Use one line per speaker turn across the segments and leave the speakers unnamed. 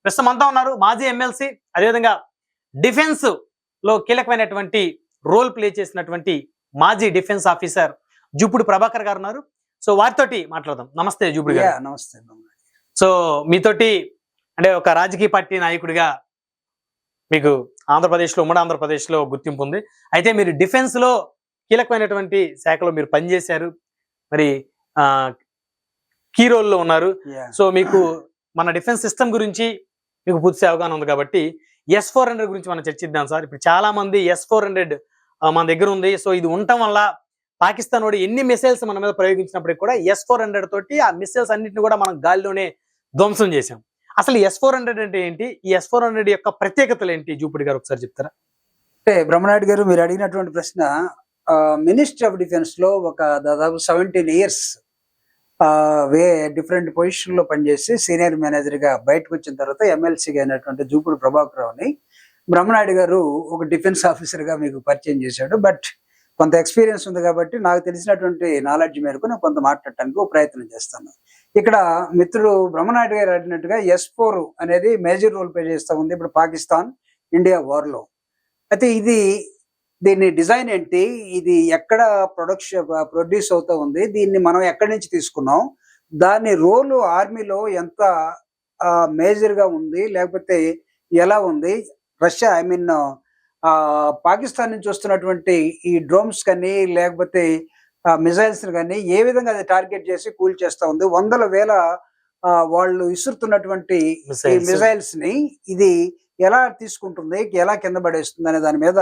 ప్రస్తుతం అంతా ఉన్నారు మాజీ ఎమ్మెల్సీ, అదేవిధంగా డిఫెన్స్ లో కీలకమైనటువంటి రోల్ ప్లే చేసినటువంటి మాజీ డిఫెన్స్ ఆఫీసర్ జూపుడు ప్రభాకర్ గారు ఉన్నారు. సో వారితోటి మాట్లాడదాం. నమస్తే జూపుడు గారు.
నమస్తే.
సో మీతోటి అంటే ఒక రాజకీయ పార్టీ నాయకుడిగా మీకు ఆంధ్రప్రదేశ్లో, ఉమ్మడి ఆంధ్రప్రదేశ్లో గుర్తింపు ఉంది. అయితే మీరు డిఫెన్స్ లో కీలకమైనటువంటి శాఖలో మీరు పనిచేశారు, మరి కీ రోల్లో ఉన్నారు. సో మీకు మన డిఫెన్స్ సిస్టమ్ గురించి మీకు పూర్తి అవగాహన ఉంది కాబట్టి S-400 గురించి మనం చర్చిద్దాం సార్. ఇప్పుడు చాలా మంది S-400 మన దగ్గర ఉంది. సో ఇది ఉండటం వల్ల పాకిస్తాన్ వాడు ఎన్ని మిసైల్స్ మన మీద ప్రయోగించినప్పటికీ కూడా S-400 తోటి ఆ మిసైల్స్ అన్నింటిని కూడా మనం గాలిలోనే ధ్వంసం చేశాం. అసలు S-400 అంటే ఏంటి? ఈ S-400 యొక్క ప్రత్యేకతలు ఏంటి? జూపుడి గారు ఒకసారి చెప్తారా?
అంటే బ్రహ్మనాయుడు గారు, మీరు అడిగినటువంటి ప్రశ్న, మినిస్ట్రీ ఆఫ్ డిఫెన్స్ లో ఒక దాదాపు 17 years డిఫరెంట్ పొజిషన్ లో పనిచేసి సీనియర్ మేనేజర్ గా బయటకు వచ్చిన తర్వాత ఎమ్మెల్సీగా అయినటువంటి జూపుడు ప్రభాకర్ రావుని బ్రహ్మనాయుడు గారు ఒక డిఫెన్స్ ఆఫీసర్ గా మీకు పరిచయం చేశాడు. బట్ కొంత ఎక్స్పీరియన్స్ ఉంది కాబట్టి నాకు తెలిసినటువంటి నాలెడ్జ్ మేరకు నేను కొంత మాట్లాడటానికి ప్రయత్నం చేస్తాను. ఇక్కడ మిత్రుడు బ్రహ్మనాయుడు గారు అడిగినట్టుగా S-4 అనేది మేజర్ రోల్ ప్లే చేస్తూ ఉంది ఇప్పుడు పాకిస్తాన్ ఇండియా వార్ లో. అయితే దీని డిజైన్ ఏంటి, ఇది ఎక్కడ ప్రొడ్యూస్ అవుతూ ఉంది, దీన్ని మనం ఎక్కడి నుంచి తీసుకున్నాం, దాని రోలు ఆర్మీలో ఎంత మేజర్ గా ఉంది, లేకపోతే ఎలా ఉంది, రష్యా పాకిస్తాన్ నుంచి వస్తున్నటువంటి ఈ డ్రోన్స్ కానీ లేకపోతే మిసైల్స్ కానీ ఏ విధంగా అది టార్గెట్ చేసి కూల్ చేస్తా ఉంది, వందల వేల వాళ్ళు ఇసురుతున్నటువంటి మిసైల్స్ ని ఇది ఎలా తీసుకుంటుంది, ఎలా కింద పడేస్తుంది అనే దాని మీద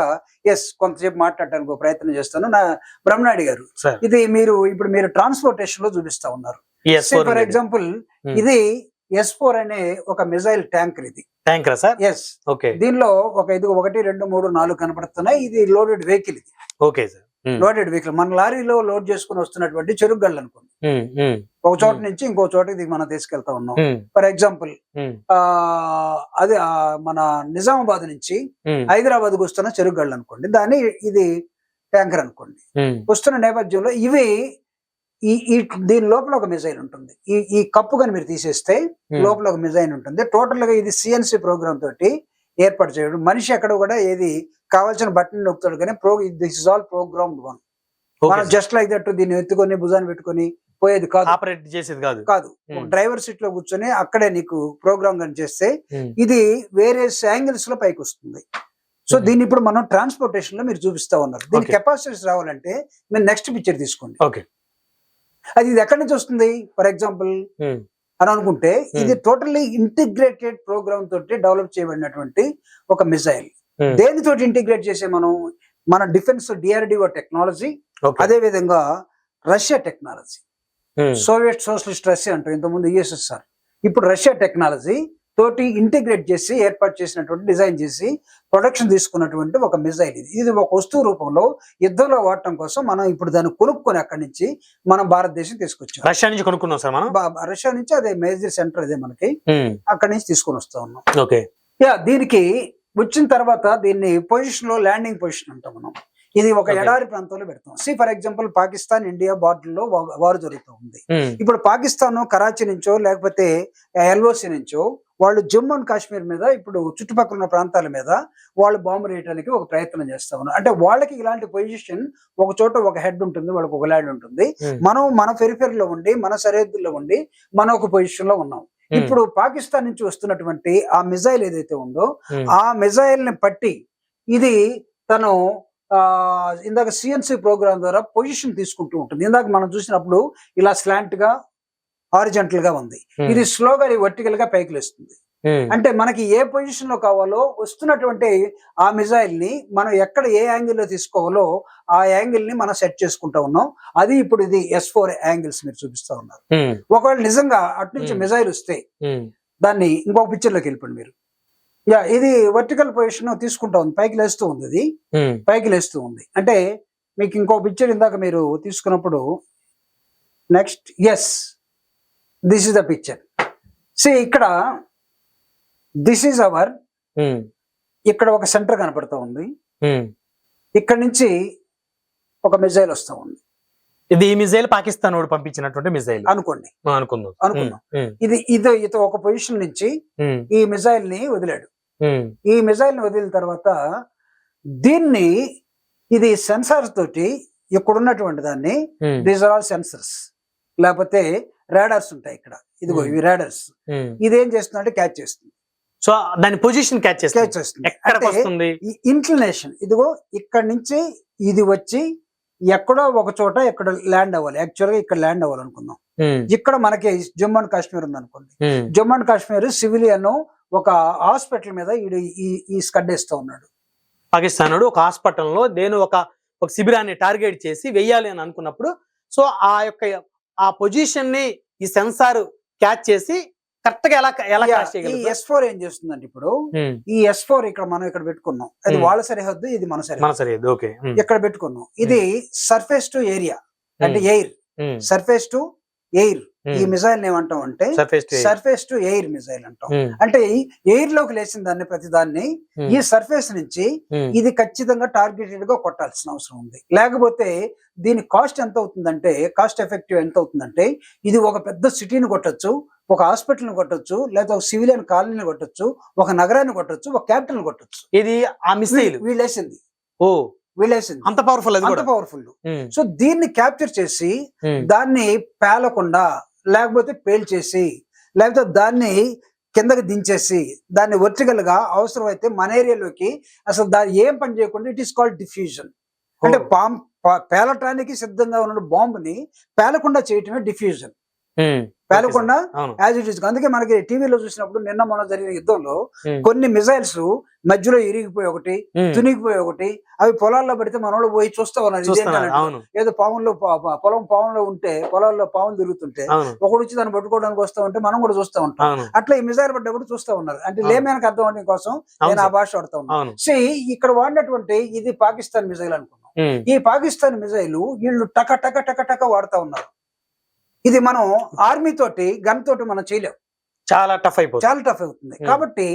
కొంతసేపు మాట్లాడటానికి ప్రయత్నం చేస్తాను. నా బ్రహ్మనాయుడు గారు, ఇది ఇప్పుడు మీరు ట్రాన్స్పోర్టేషన్ లో చూపిస్తా ఉన్నారు. ఫర్ ఎగ్జాంపుల్ ఇది S-4 అనే ఒక మిసైల్ ట్యాంకర్. ఇది
ట్యాంకర్ సార్?
దీనిలో ఒక 1, 2, 3, 4 కనపడుతున్నాయి. ఇది లోడెడ్ వెహికల్. ఇది
ఓకే సార్,
లోడెడ్ వెహికల్. మన లారీలో లోడ్ చేసుకుని వస్తున్నటువంటి చెరుకుగళ్ళు అనుకోండి. ఒక చోట నుంచి ఇంకో చోటకి మనం తీసుకెళ్తా ఉన్నాం. ఫర్ ఎగ్జాంపుల్ అది మన నిజామాబాద్ నుంచి హైదరాబాద్ కు వస్తున్న చెరుకుగళ్ళు అనుకోండి, దాన్ని ఇది ట్యాంకర్ అనుకోండి. వస్తున్న నేపథ్యంలో దీని లోపల ఒక మిసైల్ ఉంటుంది. ఈ కప్పు కానీ మీరు తీసేస్తే లోపల ఒక మిసైల్ ఉంటుంది. టోటల్ గా ఇది CNC ప్రోగ్రామ్ తోటి ఏర్పాటు చేయడం. మనిషి ఎక్కడ కూడా ఏది కావాల్సిన బటన్ నొక్కుతాడు కానీ this is all programmed one. మనం జస్ట్ లైక్ దట్ దీన్ని ఎత్తుకొని భుజాన్ని పెట్టుకొని పోయేది కాదు,
ఆపరేట్ చేసేది కాదు.
డ్రైవర్ సీట్ లో కూర్చొని అక్కడే నీకు ప్రోగ్రామ్ కానీ చేస్తే ఇది వేరే యాంగిల్స్ లో పైకి వస్తుంది. సో దీన్ని ఇప్పుడు మనం ట్రాన్స్పోర్టేషన్ లో మీరు చూపిస్తా ఉన్నారు. దీని కెపాసిటీస్ రావాలంటే మీరు నెక్స్ట్ పిక్చర్ తీసుకోండి. ఇది ఎక్కడి నుంచి వస్తుంది ఫర్ ఎగ్జాంపుల్ అని అనుకుంటే, ఇది టోటల్లీ ఇంటిగ్రేటెడ్ ప్రోగ్రామ్ తోటి డెవలప్ చేయబడినటువంటి ఒక మిసైల్. దేనితోటి ఇంటిగ్రేట్ చేసే మన డిఫెన్స్ DRDO టెక్నాలజీ, అదే విధంగా Russia technology, Soviet socialist Russia అంటారు, ఇంతకుముందు USSR, ఇప్పుడు రష్యా టెక్నాలజీ తోటి ఇంటిగ్రేట్ చేసి ఏర్పాటు చేసినటువంటి డిజైన్ చేసి ప్రొడక్షన్ తీసుకున్నటువంటి ఒక మిసైల్. ఇది ఒక వస్తువు రూపంలో యుద్ధంలో వాడటం కోసం మనం ఇప్పుడు దాన్ని కొనుక్కొని అక్కడి నుంచి మనం భారతదేశం తీసుకొచ్చాం.
రష్యా నుంచి కొనుక్కున్నాం సార్ మనం.
రష్యా నుంచి అదే మేజర్ సెంటర్ అదే మనకి, అక్కడి నుంచి తీసుకొని వస్తా ఉన్నాం. దీనికి వచ్చిన తర్వాత దీన్ని పొజిషన్ లో ల్యాండింగ్ పొజిషన్ అంటాం మనం. ఇది ఒక ఎడారి ప్రాంతంలో పెడతాం. For example Pakistan India border లో వారు జరుగుతూ ఉంది. ఇప్పుడు పాకిస్తాన్ కరాచీ నుంచో లేకపోతే LOC నుంచో వాళ్ళు జమ్మూ అండ్ కాశ్మీర్ మీద, ఇప్పుడు చుట్టుపక్కల ఉన్న ప్రాంతాల మీద వాళ్ళు బాంబు వేయడానికి ఒక ప్రయత్నం చేస్తా ఉన్నారు. అంటే వాళ్ళకి ఇలాంటి పొజిషన్, ఒక చోట ఒక హెడ్ ఉంటుంది, వాళ్ళకి ఒక ల్యాండ్ ఉంటుంది. మనం మన పెరిఫెరీలో ఉండి, మన సరిహద్దుల్లో ఉండి మనం ఒక పొజిషన్ లో ఉన్నాం. ఇప్పుడు పాకిస్తాన్ నుంచి వస్తున్నటువంటి ఆ మిసైల్ ఏదైతే ఉందో ఆ మిసైల్ ని పట్టి ఇది తను ఇందాక CNC ప్రోగ్రామ్ ద్వారా పొజిషన్ తీసుకుంటూ ఉంటుంది. ఇందాక మనం చూసినప్పుడు ఇలా స్లాంట్ గా హారిజంటల్ గా ఉంది, ఇది స్లోగా వర్టికల్ గా పైకి లేస్తుంది. అంటే మనకి ఏ పొజిషన్ లో కావాలో వస్తున్నటువంటి ఆ మిసైల్ ని మనం ఎక్కడ ఏ యాంగిల్ లో తీసుకోవాలో ఆ యాంగిల్ ని మనం సెట్ చేసుకుంటా ఉన్నాం. అది ఇప్పుడు ఇది S-4 యాంగిల్స్ మీరు చూపిస్తా ఉన్నారు. ఒకవేళ నిజంగా అటు నుంచి మిసైల్ వస్తే దాన్ని ఇంకొక పిక్చర్ లోకి వెళ్ళిపోండి మీరు. ఇది వర్టికల్ పొజిషన్ తీసుకుంటా ఉంది, పైకి లేస్తూ ఉంది. ఇది పైకి లేస్తూ ఉంది. అంటే మీకు ఇంకో పిక్చర్ ఇందాక మీరు తీసుకున్నప్పుడు next this is the picture. ఇక్కడ దిస్ ఈజ్ అవర్, ఇక్కడ ఒక సెంటర్ కనపడతా ఉంది. ఇక్కడ నుంచి ఒక మిసైల్ వస్తూ ఉంది.
ఇది ఈ మిజైల్ పాకిస్తాన్ వాడు పంపించినటువంటి మిజైల్
అనుకోండి,
అనుకుందాం.
అనుకుందాం. ఇది ఒక పొజిషన్ నుంచి ఈ మిజైల్ ని వదిలాడు. ఈ మిజైల్ ని వదిలిన తర్వాత దీన్ని ఇది సెన్సార్ తోటి ఇక్కడ ఉన్నటువంటి దాన్ని, దీస్ ఆర్ ఆల్ సెన్సర్స్, లేకపోతే రాడార్స్ ఉంటాయి ఇక్కడ, ఇదిగో ఇవి రాడార్స్. ఇదేం చేస్తుందంటే క్యాచ్ చేస్తుంది.
సో దాని పొజిషన్ క్యాచ్ చేస్తుంది. ఎక్కడికి వస్తుంది
ఇంక్లినేషన్, ఇదిగో ఇక్కడ నుంచి ఇది వచ్చి ఎక్కడో ఒక చోట ఇక్కడ ల్యాండ్ అవ్వాలి. యాక్చువల్ గా ఇక్కడ ల్యాండ్ అవ్వాలి అనుకుందాం. ఇక్కడ మనకి జమ్మూ అండ్ కాశ్మీర్ ఉంది అనుకోండి. జమ్మూ అండ్ కాశ్మీర్ సివిలియన్ ఒక హాస్పిటల్ మీద ఈ స్కడ్ వేస్తూ ఉన్నాడు.
పాకిస్తాన్ ఒక హాస్పిటల్లో దేని ఒక శిబిరాన్ని టార్గెట్ చేసి వెయ్యాలి అని అనుకున్నప్పుడు, సో ఆ పొజిషన్ ని ఈ సెన్సార్ క్యాచ్ చేసి కరెక్ట్ గా ఎలా క్యాచ్ చేయగలదు?
ఈ S4 ఏం చేస్తుందంటే, ఇప్పుడు ఈ S4 ఇక్కడ మనం ఇక్కడ పెట్టుకున్నాం, అది వాళ్ళ సరిహద్దు, ఇది మన సరిహద్దు.
ఓకే,
ఇక్కడ పెట్టుకున్నాం. ఇది సర్ఫేస్ టు ఏరియా అంటే ఎయిర్, సర్ఫేస్ టు ఎయిర్. ఈ మిసైల్ ఏమంటాం అంటే సర్ఫేస్ టు ఎయిర్ మిసైల్ అంటాం. అంటే ఎయిర్ లోకి లేచిన దాన్ని, ప్రతి దాన్ని ఈ సర్ఫేస్ నుంచి ఇది ఖచ్చితంగా టార్గెటెడ్ గా కొట్టాల్సిన అవసరం ఉంది. లేకపోతే దీని కాస్ట్ ఎంత అవుతుందంటే, కాస్ట్ ఎఫెక్టివ్ ఎంత అవుతుందంటే, ఇది ఒక పెద్ద సిటీని కొట్టొచ్చు, ఒక హాస్పిటల్ ని కొట్టొచ్చు, లేదా ఒక సివిలియన్ కాలనీని కొట్టొచ్చు, ఒక నగరాన్ని కొట్టొచ్చు, ఒక క్యాపిటల్ కొట్టొచ్చు.
ఇది ఆ మిసైల్
వీళ్ళేసింది
అంత పవర్ఫుల్,
అంత పవర్ఫుల్. సో దీన్ని క్యాప్చర్ చేసి దాన్ని పేలకుండా, లేకపోతే పేల్చేసి, లేకపోతే దాన్ని కిందకి దించేసి, దాన్ని వర్టికల్ గా అవసరమైతే మన ఏరియాలోకి అసలు దాన్ని ఏం పని చేయకుండా, ఇట్ ఈస్ కాల్డ్ డిఫ్యూజన్. అంటే పేలటానికి సిద్ధంగా ఉన్న బాంబుని పేలకుండా చేయటమే డిఫ్యూజన్. పేలకుండా యాజ్ ఇట్ ఈస్. అందుకే మనకి టీవీలో చూసినప్పుడు నిన్న మొన్న జరిగిన యుద్ధంలో కొన్ని మిసైల్స్ మధ్యలో ఇరిగిపోయి ఒకటి, తునిగిపోయి ఒకటి, అవి పొలాల్లో పడితే మనోళ్ళు పోయి చూస్తా ఉన్నారు. ఏదో పాములో ఉంటే, పొలాల్లో పాములు తిరుగుతుంటే ఒకడు వచ్చి దాన్ని పట్టుకోవడానికి వస్తా ఉంటే మనం కూడా చూస్తా ఉంటాం. అట్లా ఈ మిసైల్ పడ్డప్పుడు చూస్తా ఉన్నారు. అంటే లేమేనకు అర్థం అవడం కోసం నేను ఆ భాష వాడుతా ఉన్నాను. సో ఇక్కడ వాడినటువంటి ఇది పాకిస్తాన్ మిసైల్ అనుకున్నాం. ఈ పాకిస్తాన్ మిసైల్ వీళ్ళు టక టక టక టక వాడుతా ఉన్నారు. ఇది మనం ఆర్మీ తోటి, గన్ తోటి మనం చేయలేం,
చాలా టఫ్
అవుతుంది. కాబట్టి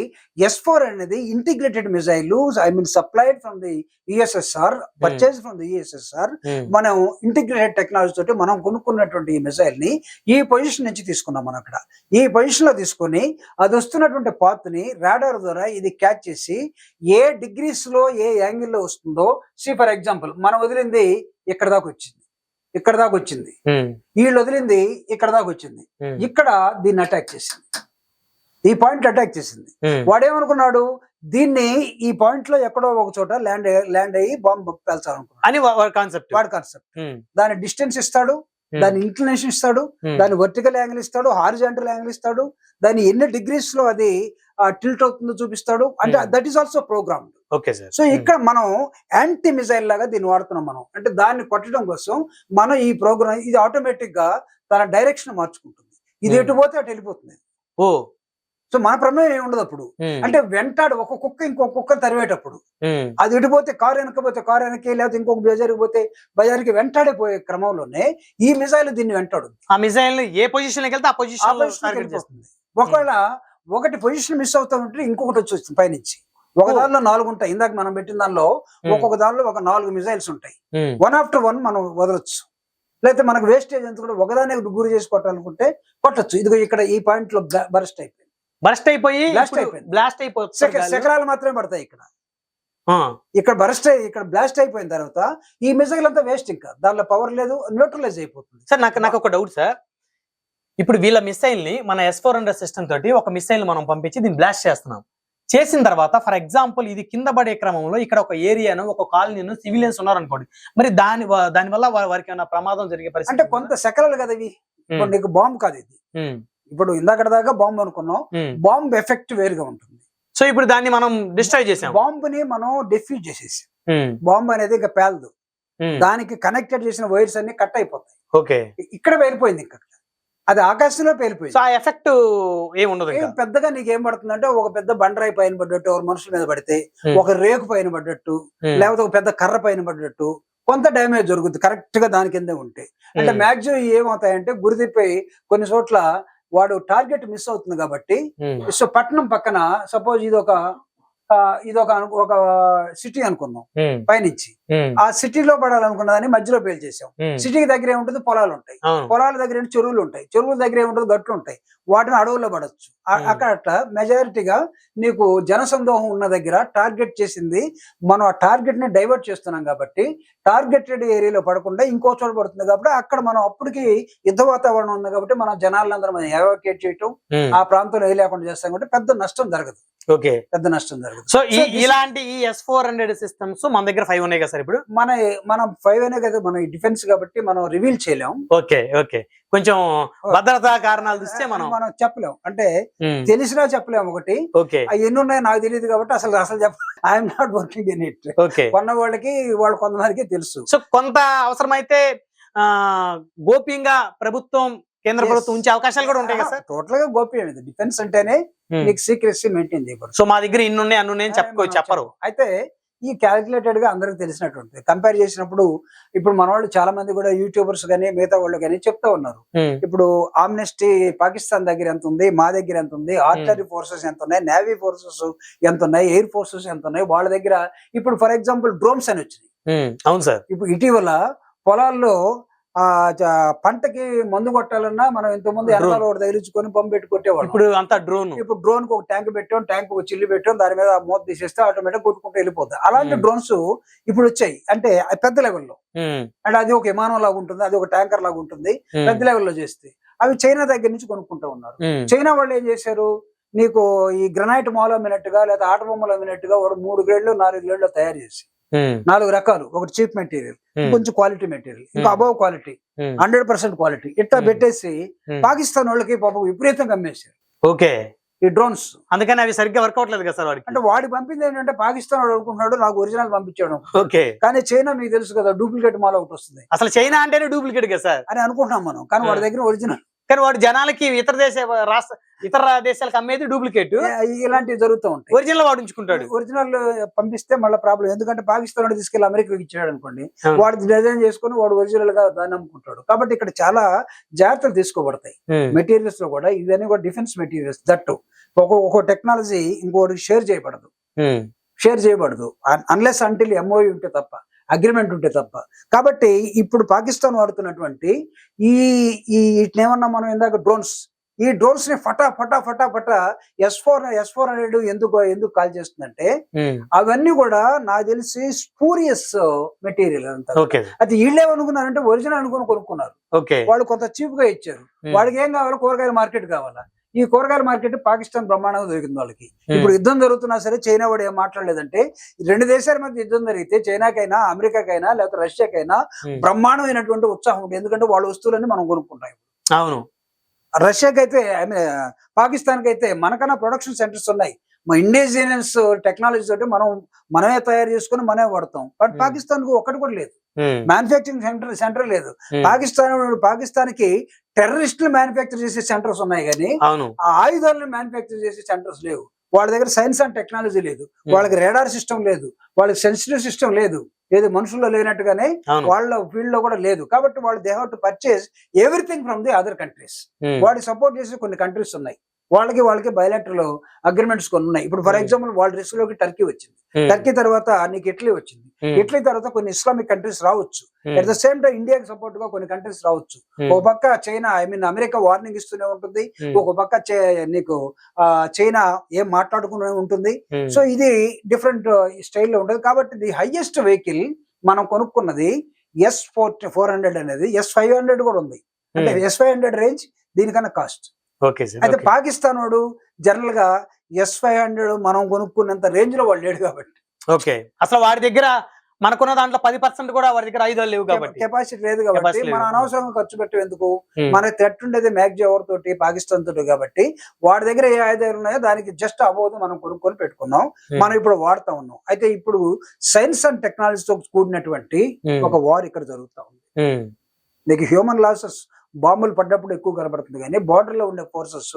S4 అనేది integrated missile, I mean supplied from the USSR, purchase from the USSR. మనం ఇంటిగ్రేటెడ్ టెక్నాలజీ తోటి మనం కొనుక్కున్నటువంటి ఈ మిసైల్ ని ఈ పొజిషన్ నుంచి తీసుకున్నాం. మనం అక్కడ ఈ పొజిషన్ లో తీసుకుని అది వస్తున్నటువంటి పాత్ ని రాడార్ ద్వారా ఇది క్యాచ్ చేసి ఏ డిగ్రీస్ లో, ఏ యాంగిల్ లో వస్తుందో, ఫర్ ఎగ్జాంపుల్ మనం వదిలింది ఇక్కడ దాకా వచ్చింది, వీళ్ళు వదిలింది ఇక్కడ దాకా వచ్చింది, ఇక్కడ దీన్ని అటాక్ చేసింది, ఈ పాయింట్ అటాక్ చేసింది. వాడేమనుకున్నాడు, దీన్ని ఈ పాయింట్ లో ఎక్కడో ఒక చోట ల్యాండ్ అయ్యి బాంబు పేల్చాలనుకున్నాడు. వాడి కాన్సెప్ట్. దాని డిస్టెన్స్ ఇస్తాడు, దాని ఇంక్లినేషన్ ఇస్తాడు, దాని వర్టికల్ యాంగిల్ ఇస్తాడు, హారిజాంటల్ యాంగిల్ ఇస్తాడు, దాని ఎన్ని డిగ్రీస్ లో అది టిల్ట్ అవుతుందో చూపిస్తాడు. అంటే that is also programmed. So ఇక్కడ మనం యాంటీ మిసైల్ లాగా దీన్ని వాడుతున్నాం మనం. అంటే దాన్ని కొట్టడం కోసం మనం ఈ ప్రోగ్రామ్, ఇది ఆటోమేటిక్ గా తన డైరెక్షన్ మార్చుకుంటుంది. ఇది ఎటు పోతే అటు వెళ్ళిపోతుంది. సో మన ప్రమేయం ఏమి ఉండదు అప్పుడు. అంటే వెంటాడు ఒక కుక్క ఇంకొక కుక్క తరివేటప్పుడు అది ఎటుపోతే కారు వెనకపోతే కారు వెనక్కి, లేకపోతే ఇంకొక బజార్కి పోతే బజార్కి వెంటాడిపోయే క్రమంలోనే ఈ మిసైల్ దీన్ని వెంటాడు.
ఆ మిసైల్ ఏ పొజిషన్ వెళ్తే ఆ పొజిషన్ వెళ్ళిపోతుంది.
ఒకవేళ ఒకటి పొజిషన్ మిస్ అవుతా ఉంటే ఇంకొకటి వచ్చి వస్తుంది పైనుంచి. ఒక దానిలో 4 ఉంటాయి. ఇందాక మనం పెట్టిన దానిలో ఒక్కొక్క దానిలో ఒక 4 మిసైల్స్ ఉంటాయి. వన్ ఆఫ్టర్ వన్ మనం వదలొచ్చు. లేకపోతే మనకు వేస్టేజ్ ఎంత కూడా ఒకదాన్ని గురి చేసి కొట్టాలనుకుంటే కొట్టచ్చు. ఇదిగో ఇక్కడ ఈ పాయింట్ లో బరస్ట్ అయిపోయి శకలాలు మాత్రమే పడతాయి. ఇక్కడ బ్లాస్ట్ అయిపోయిన తర్వాత ఈ మిసైల్ అంతా వేస్ట్, ఇంకా దానిలో పవర్ లేదు, న్యూట్రలైజ్ అయిపోతుంది.
సార్ నాకు ఒక డౌట్ సార్. ఇప్పుడు వీళ్ళ మిసైల్ ని మన S-400 సిస్టమ్ తోటి ఒక మిసైల్ మనం పంపించి దీన్ని బ్లాస్ట్ చేస్తున్నాం. చేసిన తర్వాత ఫర్ ఎగ్జాంపుల్ ఇది కింద పడే క్రమంలో ఇక్కడ ఒక ఏరియాను, ఒక కాలనీను, సివిలియన్స్ ఉన్నారనుకోండి, మరి దాని వల్ల వారికి ఏమైనా ప్రమాదం జరిగే పరిస్థితి?
అంటే కొంత సెకలాలు కదా ఇవి. ఇప్పుడు నీకు బాంబు కాదు ఇది. ఇప్పుడు ఇందాక దాకా బాంబు అనుకున్నాం, బాంబు ఎఫెక్ట్ వేరుగా ఉంటుంది.
సో ఇప్పుడు దాన్ని మనం డిస్ట్రాయ్ చేసాం,
బాంబుని మనం డిఫ్యూజ్ చేసేసి. బాంబు అనేది ఇంకా పేలదు, దానికి కనెక్టెడ్ చేసిన వైర్స్ అన్ని కట్ అయిపోతాయి.
ఓకే,
ఇక్కడ పేలిపోయింది, ఇంకా అది ఆకాశంలో పేలిపోయింది.
ఆ ఎఫెక్ట్ ఏముండదు
పెద్దగా. నీకు ఏం పడుతుందంటే ఒక పెద్ద బండరాయి పైన పడ్డట్టు, ఒక మనుషుల మీద పడితే, ఒక రేకు పైన పడ్డట్టు, లేకపోతే ఒక పెద్ద కర్ర పైన పడ్డట్టు కొంత డ్యామేజ్ జరుగుతుంది కరెక్ట్ గా దాని కిందే ఉంటే. అంటే మాక్సిమం ఏమవుతాయంటే గురి తిప్పిపోయి కొన్ని చోట్ల వాడు టార్గెట్ మిస్ అవుతుంది కాబట్టి. సో పట్టణం పక్కన సపోజ్ ఇది ఒక ఇది ఒక సిటీ అనుకుందాం పైనుంచి, ఆ సిటీలో పడాలనుకున్నదాన్ని మధ్యలో పేల్చేసాం. సిటీకి దగ్గర ఏముంటుంది, పొలాలు ఉంటాయి, పొలాల దగ్గర చెరువులు ఉంటాయి, చెరువుల దగ్గర ఏముంటుంది, గట్లు ఉంటాయి, వాటిని అడవుల్లో పడవచ్చు. అక్కడ అట్లా మెజారిటీగా నీకు జనసందోహం ఉన్న దగ్గర టార్గెట్ చేసింది, మనం ఆ టార్గెట్ ని డైవర్ట్ చేస్తున్నాం కాబట్టి టార్గెటెడ్ ఏరియాలో పడకుండా ఇంకో చోట పడుతుంది కాబట్టి అక్కడ మనం అప్పటికి యుద్ధ వాతావరణం ఉంది కాబట్టి మనం జనాలందరం ఎవాక్యుయేట్ చేయటం, ఆ ప్రాంతంలో ఏ లేకుండా చేస్తాం కాబట్టి పెద్ద నష్టం జరగదు.
ఓకే,
పెద్ద నష్టం జరగదు.
సో ఇలాంటి ఈ S-400 సిస్టమ్స్ మన దగ్గర 5 ఉన్నాయి కదా సార్ ఇప్పుడు?
మనం 5 అనే కదా, మనం డిఫెన్స్ కాబట్టి మనం రివీల్ చేయలేం.
ఓకే ఓకే, కొంచెం భద్రతా కారణాలు చూస్తే మనం
చెప్పలేం, అంటే తెలిసినా చెప్పలేము. ఒకటి ఎన్ని ఉన్నాయో నాకు తెలియదు కాబట్టి అసలు చెప్ప I'm not working in it. కొన్న వాళ్ళకి వాళ్ళు కొంతమందికి తెలుసు.
సో కొంత అవసరమైతే గోప్యంగా ప్రభుత్వం, కేంద్ర ప్రభుత్వం ఉంచే అవకాశాలు కూడా ఉంటాయి కదా సార్?
టోటల్ గా గోప్యం ఇది. డిఫెన్స్ అంటేనే మీకు సీక్రెసీ మెయింటైన్ చేయబడదు.
సో మా దగ్గర ఇన్ని ఉన్నాయి అన్ని ఉన్నాయి చెప్పరు.
అయితే ఈ క్యాలిక్యులేటెడ్ గా అందరికి తెలిసినటువంటి కంపేర్ చేసినప్పుడు ఇప్పుడు మన వాళ్ళు చాలా మంది కూడా యూట్యూబర్స్ గానీ మిగతా వాళ్ళు కానీ చెప్తా ఉన్నారు. ఇప్పుడు ఆమ్నెస్టీ పాకిస్తాన్ దగ్గర ఎంత ఉంది, మా దగ్గర ఎంత ఉంది, ఆర్టిలరీ ఫోర్సెస్ ఎంత ఉన్నాయి, నేవీ ఫోర్సెస్ ఎంత ఉన్నాయి, ఎయిర్ ఫోర్సెస్ ఎంత ఉన్నాయి వాళ్ళ దగ్గర. ఇప్పుడు ఫర్ ఎగ్జాంపుల్ డ్రోన్స్ అని వచ్చినాయి.
అవును సార్.
ఇప్పుడు ఇటీవల పొలాల్లో పంటకి మందు కొట్టాలన్నా మనం ఇంతకుముందు ఎనకాల తగిలించుకొని పంపు పెట్టి కొట్టేవాళ్ళం.
ఇప్పుడు అంతా డ్రోన్.
ఇప్పుడు డ్రోన్ కి ఒక ట్యాంక్ పెట్టాం, ట్యాంక్ ఒక చిల్లు పెట్టాం, దాని మీద మూత తీసేస్తే ఆటోమేటిక్ కొట్టుకుంటూ వెళ్ళిపోతుంది. అలాంటి డ్రోన్స్ ఇప్పుడు వచ్చాయి. అంటే పెద్ద లెవెల్లో, అంటే అది ఒక విమానం లాగా ఉంటుంది, అది ఒక ట్యాంకర్ లాగా ఉంటుంది. పెద్ద లెవెల్లో చేస్తే అవి చైనా దగ్గర నుంచి కొనుక్కుంటూ ఉన్నారు. చైనా వాళ్ళు ఏం చేశారు, నీకు ఈ గ్రనైట్ మాల్ అమ్మినట్టుగా లేదా ఆట బొమ్మలు అమ్మినట్టుగా వాడు 3 గ్రేడ్లు 4 గ్రేడ్లు తయారు చేసి 4 రకాలు, ఒకటి చీప్ మెటీరియల్, కొంచెం క్వాలిటీ మెటీరియల్, ఇంకా అబౌవ్ క్వాలిటీ, 100% క్వాలిటీ ఇట్లా పెట్టేసి పాకిస్తాన్ వాళ్ళకి పాపం విపరీతంగా అమ్మేశారు.
ఓకే,
ఈ డ్రోన్స్.
అందుకని అవి సరిగ్గా వర్కౌట్ లేదు కదా సార్ వాడికి.
అంటే వాడికి పంపింది ఏంటంటే పాకిస్తాన్ వాడు అనుకుంటున్నాడు నాకు ఒరిజినల్ పంపించాడు.
ఓకే,
కానీ చైనా మీకు తెలుసు కదా డూప్లికేట్ మాల్ ఒకటి వస్తుంది.
అసలు చైనా అంటేనే డూప్లికేట్ కదా సార్ అని
అనుకుంటున్నాం మనం, కానీ వాడి దగ్గర ఒరిజినల్.
కానీ వాడు జనాలకి ఇతర దేశాలకు అమ్మేది డూప్లికేట్.
ఇలాంటివి జరుగుతూ ఉంటాయి.
ఒరిజినల్ వాడు ఉంచుకుంటాడు.
ఒరిజినల్ పంపిస్తే మళ్ళీ ప్రాబ్లం. ఎందుకంటే పాకిస్తాన్ వాడు తీసుకెళ్లి అమెరికాకి ఇచ్చాడు అనుకోండి, వాడు డిజైన్ చేసుకుని వాడు ఒరిజినల్ గా దాన్ని అమ్ముకుంటాడు. కాబట్టి ఇక్కడ చాలా జాగ్రత్తలు తీసుకోబడతాయి మెటీరియల్స్ లో కూడా. ఇవన్నీ కూడా డిఫెన్స్ మెటీరియల్స్. దట్టు ఒక టెక్నాలజీ ఇంకోటి షేర్ చేయబడదు అన్లెస్ అంటిల్ MOU ఉంటే తప్ప, అగ్రిమెంట్ ఉంటే తప్ప. కాబట్టి ఇప్పుడు పాకిస్తాన్ వాడుతున్నటువంటి ఏమన్నా మనం ఇందాక డ్రోన్స్, ఈ డ్రోన్స్ ని ఫటా S-400 ఎందుకు కాల్ చేస్తుందంటే అవన్నీ కూడా నాకు తెలిసి స్పూరియస్ మెటీరియల్ అంతా. అది వీళ్ళేమనుకున్నారంటే ఒరిజినల్ అనుకుని కొనుక్కున్నారు. వాళ్ళు కొంత చీప్ గా ఇచ్చారు. వాడికి ఏం కావాలి, కూరగాయల మార్కెట్ కావాలా. ఈ కూరగాయల మార్కెట్ పాకిస్తాన్ బ్రహ్మాండంగా దొరికింది వాళ్ళకి. ఇప్పుడు యుద్ధం జరుగుతున్నా సరే చైనా వాడు ఏం మాట్లాడలేదంటే, 2 దేశాల మధ్య యుద్ధం జరిగితే చైనాకైనా అమెరికాకైనా లేకపోతే రష్యాకైనా బ్రహ్మాండమైనటువంటి ఉత్సాహం ఉంటుంది. ఎందుకంటే వాళ్ళ వస్తువులన్నీ మనం కొనుక్కుంటాం.
అవును,
రష్యాకి అయితే పాకిస్తాన్ కి అయితే మనకన్నా ప్రొడక్షన్ సెంటర్స్ ఉన్నాయి. మా ఇండిజినియస్ టెక్నాలజీ తోటి మనమే తయారు చేసుకుని మనమే వాడతాం. బట్ పాకిస్తాన్ కు ఒక్కటి కూడా లేదు, మ్యానుఫ్యాక్చరింగ్ సెంటర్ లేదు. పాకిస్తాన్ కి టెర్రరిస్టులు మ్యానుఫ్యాక్చర్ చేసే సెంటర్స్ ఉన్నాయి కానీ ఆ ఆయుధాలను మ్యానుఫ్యాక్చర్ చేసే సెంటర్స్ లేవు. వాళ్ళ దగ్గర సైన్స్ అండ్ టెక్నాలజీ లేదు, వాళ్ళకి రేడార్ సిస్టమ్ లేదు, వాళ్ళకి సెన్సిటివ్ సిస్టమ్ లేదు, ఏది మనుషుల్లో లేనట్టుగానే వాళ్ళ ఫీల్డ్ లో కూడా లేదు. కాబట్టి వాళ్ళు they have to purchase everything from the other countries. వాడికి సపోర్ట్ చేసే కొన్ని కంట్రీస్ ఉన్నాయి. వాళ్ళకి బయలాటరల్ అగ్రిమెంట్స్ కొన్ని ఉన్నాయి. ఇప్పుడు ఫర్ ఎగ్జాంపుల్ వాళ్ళ రిస్క్ లోకి టర్కీ వచ్చింది, టర్కీ తర్వాత నీకు ఇటలీ వచ్చింది, ఇటలీ తర్వాత కొన్ని ఇస్లామిక్ కంట్రీస్ రావచ్చు. అట్ ద సేమ్ టైం ఇండియాకి సపోర్ట్ గా కొన్ని కంట్రీస్ రావచ్చు. ఒక పక్క చైనా అమెరికా వార్నింగ్ ఇస్తూనే ఉంటుంది, ఒక పక్క నీకు చైనా ఏం మాట్లాడుకునే ఉంటుంది. సో ఇది డిఫరెంట్ స్టైల్లో ఉంటుంది. కాబట్టి ది హైయెస్ట్ వెహికల్ మనం కొనుక్కున్నది S-400 అనేది. S-500 కూడా ఉంది, అంటే S-500 రేంజ్ దీనికన్నా కాస్ట్. అయితే పాకిస్తాన్ వాడు జనరల్ గా S-500 మనం కొనుక్కున్నంత రేంజ్ లో వాళ్ళు లేడు కాబట్టి.
ఓకే, అసలు వాడి దగ్గర మనకున్న దాంట్లో 10% కూడా వాడి దగ్గర ఆయుధాలు లేవు కాబట్టి,
కెపాసిటీ లేదు కాబట్టి మనం అనవసరంగా ఖర్చు పెట్టే ఎందుకు. మనకి థ్రెట్ ఉండేది మ్యాక్సిమం ఎవరితోటి, పాకిస్తాన్ తోటి. కాబట్టి వాడి దగ్గర ఏ ఆయుధాలు ఉన్నాయో దానికి జస్ట్ అబౌవ్ మనం కొనుక్కొని పెట్టుకున్నాం, మనం ఇప్పుడు వాడుతా ఉన్నాం. అయితే ఇప్పుడు సైన్స్ అండ్ టెక్నాలజీతో కూడినటువంటి ఒక వార్ ఇక్కడ జరుగుతా ఉంది. నీకు హ్యూమన్ లాసెస్ బాంబులు పడ్డప్పుడు ఎక్కువ కనబడుతుంది కానీ బార్డర్ లో ఉండే ఫోర్సెస్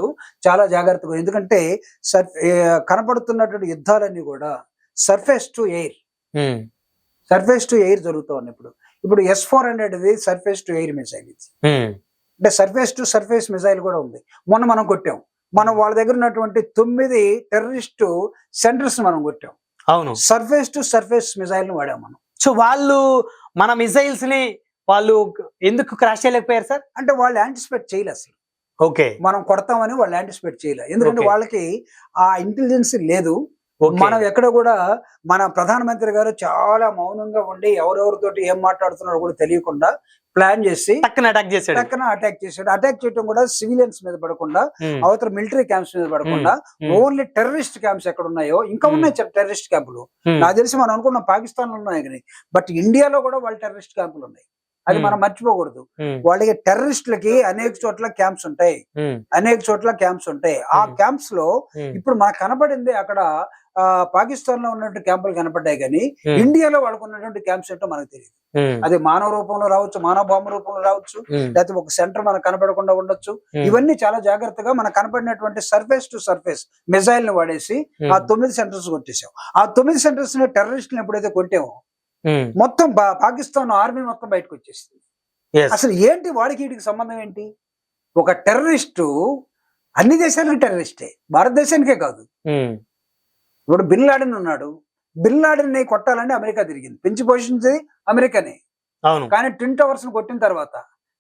చాలా జాగ్రత్తగా. ఎందుకంటే కనపడుతున్నటువంటి యుద్ధాలన్నీ కూడా సర్ఫేస్ టు ఎయిర్ జరుగుతూ ఉన్నాయి. ఇప్పుడు S-400 surface to air missile ఇది. అంటే సర్ఫేస్ టు సర్ఫేస్ మిసైల్ కూడా ఉంది. మొన్న మనం కొట్టాం, మనం వాళ్ళ దగ్గర ఉన్నటువంటి 9 టెర్రరిస్ట్ సెంటర్స్ మనం కొట్టాం.
అవును.
సర్ఫేస్ టు సర్ఫేస్ మిసైల్ ని వాడాం మనం.
సో వాళ్ళు మన మిసైల్స్ ని వాళ్ళు ఎందుకు క్రాష్ చేయలేకపోయారు సార్?
అంటే వాళ్ళు యాంటిసిపేట్ చేయలే అసలు.
ఓకే.
మనం కొడతామని వాళ్ళు యాంటిసిపేట్ చేయలే. ఎందుకంటే
Okay.
వాళ్ళకి ఆ ఇంటెలిజెన్స్ లేదు.
Okay.
మనం ఎక్కడ కూడా మన ప్రధానమంత్రి గారు చాలా మౌనంగా ఉండి ఎవరెవరితోటి ఏం మాట్లాడుతున్నారో కూడా తెలియకుండా ప్లాన్ చేసి
టక్కన అటాక్ చేశాడు.
పక్కన అటాక్ చేశాడు. అటాక్ చేయడం కూడా సివిలియన్స్ మీద పడకుండా,
Hmm.
అవతల మిలిటరీ క్యాంప్స్ మీద పడకుండా,
Hmm.
ఓన్లీ టెర్రరిస్ట్ క్యాంప్స్ ఎక్కడ ఉన్నాయో, ఇంకా ఉన్నాయి టెర్రరిస్ట్ క్యాంపులు.
Hmm.
నాకు తెలిసి మనం అనుకున్నాం పాకిస్తాన్ లో ఉన్నాయి కానీ, బట్ ఇండియాలో కూడా వాళ్ళ టెర్రరిస్ట్ క్యాంపులు ఉన్నాయి. అది మనం మర్చిపోకూడదు.
Hmm.
వాళ్ళకి టెర్రరిస్టులకి అనేక చోట్ల క్యాంప్స్ ఉంటాయి.
Hmm.
అనేక చోట్ల క్యాంప్స్ ఉంటాయి. ఆ క్యాంప్స్ లో
Hmm.
ఇప్పుడు మనకు కనపడింది అక్కడ పాకిస్తాన్ లో ఉన్నటువంటి క్యాంపులు కనపడ్డాయి కానీ,
Hmm.
ఇండియాలో వాళ్ళకు ఉన్నటువంటి క్యాంప్స్ ఏంటో మనకు తెలియదు.
Hmm.
అది మానవ రూపంలో రావచ్చు, మానవ బాంబు రూపంలో రావచ్చు,
Hmm.
లేకపోతే ఒక సెంటర్ మనకు కనపడకుండా ఉండొచ్చు.
Hmm.
ఇవన్నీ చాలా జాగ్రత్తగా మనకు కనపడినటువంటి సర్ఫేస్ టు సర్ఫేస్ మిసైల్ ని వాడేసి
Hmm.
ఆ 9 సెంటర్స్ కొట్టేసాం. ఆ 9 సెంటర్స్ ని టెర్రరిస్టులు ఎప్పుడైతే కొట్టామో
Hmm.
మొత్తం పాకిస్తాన్ ఆర్మీ మొత్తం బయటకు వచ్చేసింది.
Yes.
అసలు ఏంటి వాడికి వీటికి సంబంధం ఏంటి? ఒక టెర్రరిస్టు అన్ని దేశాలకు టెర్రరిస్టే, భారతదేశానికే కాదు.
Hmm.
ఇప్పుడు బిన్ లాడెన్ ఉన్నాడు. బిన్ లాడెన్ ని కొట్టాలని అమెరికా తిరిగింది, పెంచి పోషించేది అమెరికానే.
అవును.
కానీ ట్విన్ టవర్స్ కొట్టిన తర్వాత,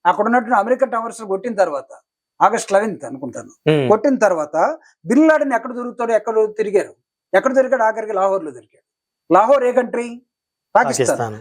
అక్కడ ఉన్నటువంటి అమెరికన్ టవర్స్ కొట్టిన తర్వాత, ఆగస్ట్ 11 అనుకుంటాను,
Hmm.
కొట్టిన తర్వాత బిన్ లాడెన్ ఎక్కడ దొరుకుతాడు, ఎక్కడ తిరిగారు, ఎక్కడ దొరికాడు? ఆఖరికి లాహోర్ లో దొరికాడు. లాహోర్ ఏ కంట్రీ? పాకిస్తాన్.
పాకిస్తాన్.